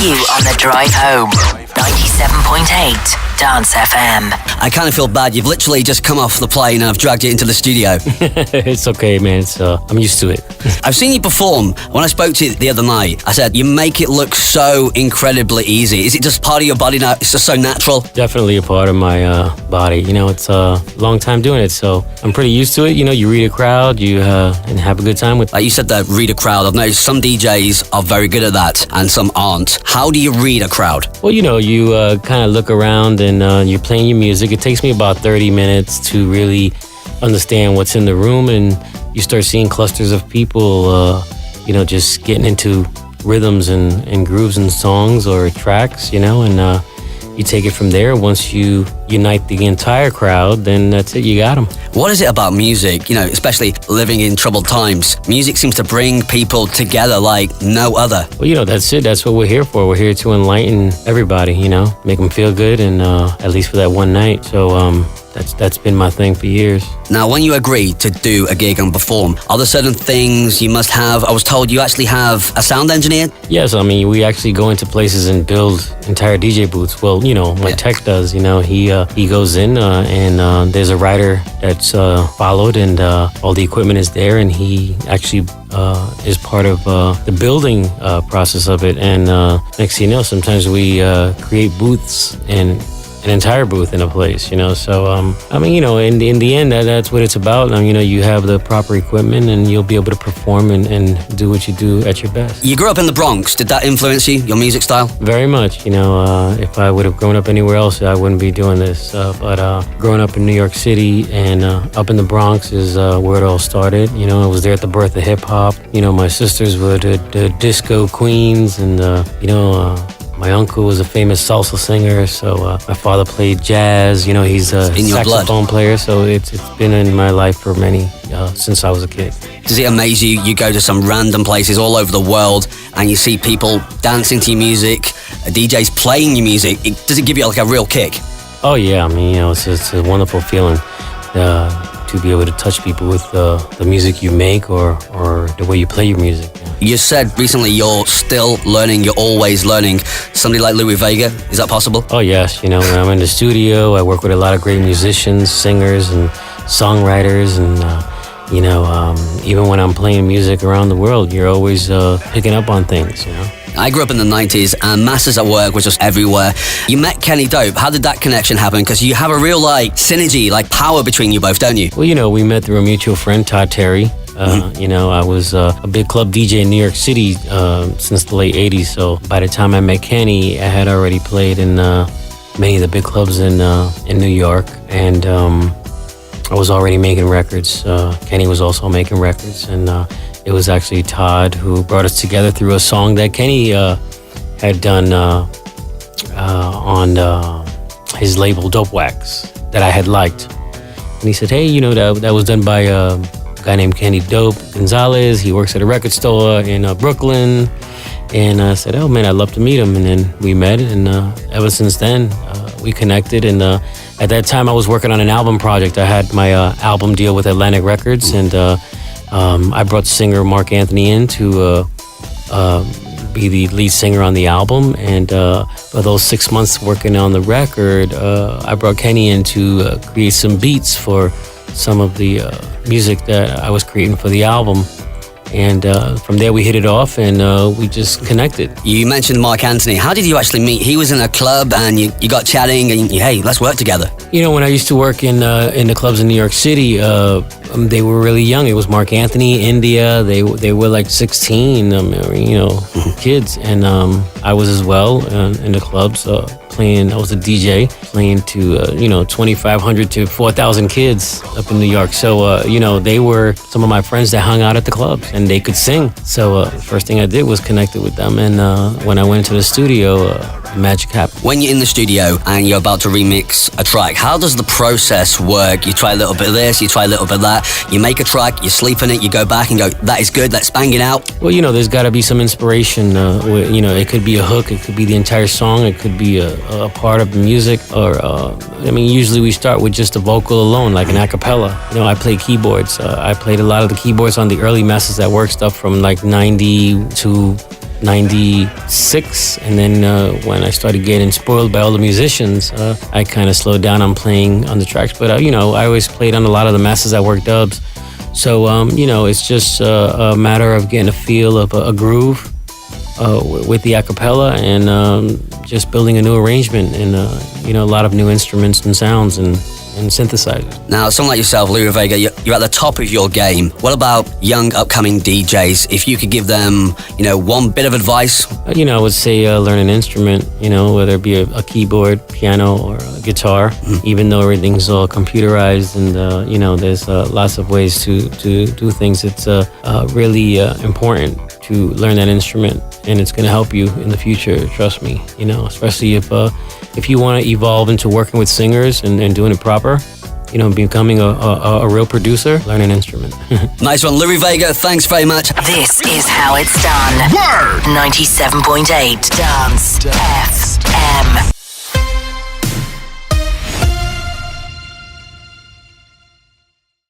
you on the drive home. 97.8 Dance FM. I kind of feel bad. You've literally just come off the plane and I've dragged you into the studio. It's okay, man. I'm used to it. I've seen you perform. When I spoke to you the other night, I said, you make it look so incredibly easy. Is it just part of your body now? It's just so natural? Definitely a part of my body. You know, it's a long time doing it, so I'm pretty used to it. You know, you read a crowd, and have a good time with it. Like you said, that read a crowd. I've noticed some DJs are very good at that and some aren't. How do you read a crowd? Well, you know, you kind of look around and you're playing your music. It takes me about 30 minutes to really understand what's in the room, and you start seeing clusters of people, you know, just getting into rhythms and grooves and songs or tracks, you know, and you take it from there. Once you unite the entire crowd, then that's it, you got them. What is it about music, you know, especially living in troubled times? Music seems to bring people together like no other. Well, you know, that's it. That's what we're here for. We're here to enlighten everybody, you know, make them feel good, and at least for that one night. So that's been my thing for years. Now, when you agree to do a gig and perform, are there certain things you must have? I was told you actually have a sound engineer? Yes, I mean, we actually go into places and build entire DJ booths. Well, you know, my tech does, you know, he goes in and there's a rider that's followed, and all the equipment is there, and he actually is part of the building process of it. And next thing you know, sometimes we create booths and an entire booth in a place, you know. So, I mean, you know, in the end, that's what it's about. You know, you have the proper equipment and you'll be able to perform and do what you do at your best. You grew up in the Bronx. Did that influence you, your music style? Very much. You know, if I would have grown up anywhere else, I wouldn't be doing this. But growing up in New York City and up in the Bronx is where it all started. You know, I was there at the birth of hip-hop. You know, my sisters were the disco queens, and, you know, my uncle was a famous salsa singer, so my father played jazz. You know, he's a saxophone player, so it's been in my life for since I was a kid. Does it amaze you? You go to some random places all over the world and you see people dancing to your music, DJs playing your music. Does it give you like a real kick? Oh yeah, I mean, you know, it's a wonderful feeling to be able to touch people with the music you make or the way you play your music. You said recently you're still learning, you're always learning. Somebody like Louie Vega, is that possible? Oh yes, you know, when I'm in the studio, I work with a lot of great musicians, singers, and songwriters, and you know, even when I'm playing music around the world, you're always picking up on things, you know. I grew up in the 90s and Masters at Work was just everywhere. You met Kenny Dope. How did that connection happen? Because you have a real like synergy, like power between you both, don't you? Well, you know, we met through a mutual friend, Todd Terry. You know, I was a big club DJ in New York City since the late 80s. So by the time I met Kenny, I had already played in many of the big clubs in New York. And I was already making records. Kenny was also making records. And it was actually Todd who brought us together through a song that Kenny had done on his label Dope Wax that I had liked. And he said, hey, you know, that was done by a guy named Kenny Dope Gonzalez. He works at a record store in Brooklyn. And I said, oh man, I'd love to meet him. And then we met, and ever since then we connected. And at that time I was working on an album project. I had my album deal with Atlantic Records, and I brought singer Mark Anthony in to be the lead singer on the album. And for those 6 months working on the record, I brought Kenny in to create some beats for some of the music that I was creating for the album. And from there we hit it off, and we just connected. You mentioned Mark Anthony. How did you actually meet? He was in a club and you got chatting and hey, let's work together. You know, when I used to work in the clubs in New York City, they were really young. It was Mark Anthony, India. They were like 16, you know, kids. And I was as well in the clubs playing. I was a DJ playing to, you know, 2,500 to 4,000 kids up in New York. So, you know, they were some of my friends that hung out at the clubs and they could sing. So the first thing I did was connected with them. And when I went to the studio, magic happened. When you're in the studio and you're about to remix a track, how does the process work? You try a little bit of this, you try a little bit of that, you make a track, you sleep in it, you go back and go, that is good, let's bang it out. Well, you know, there's got to be some inspiration. You know, it could be a hook, it could be the entire song, it could be a part of the music, or I mean, usually we start with just a vocal alone, like an a cappella. You know, I play keyboards. I played a lot of the keyboards on the early Masters at Work stuff from like 90 to 96, and then when I started getting spoiled by all the musicians, I kind of slowed down on playing on the tracks. But I always played on a lot of the Masters at Work dubs. So it's just a matter of getting a feel of a groove with the acapella, and just building a new arrangement, and a lot of new instruments and sounds and synthesizers. Now, someone like yourself, Louie Vega, you're at the top of your game. What about young upcoming DJs? If you could give them, one bit of advice? I would say learn an instrument, whether it be a keyboard, piano, or a guitar, even though everything's all computerized and, there's lots of ways to do things. It's really important to learn that instrument, and it's going to help you in the future, trust me, especially if you want to evolve into working with singers and doing it proper, becoming a real producer, learn an instrument. Nice one. Louie Vega, thanks very much. This is how it's done. Word! 97.8 Dance FM.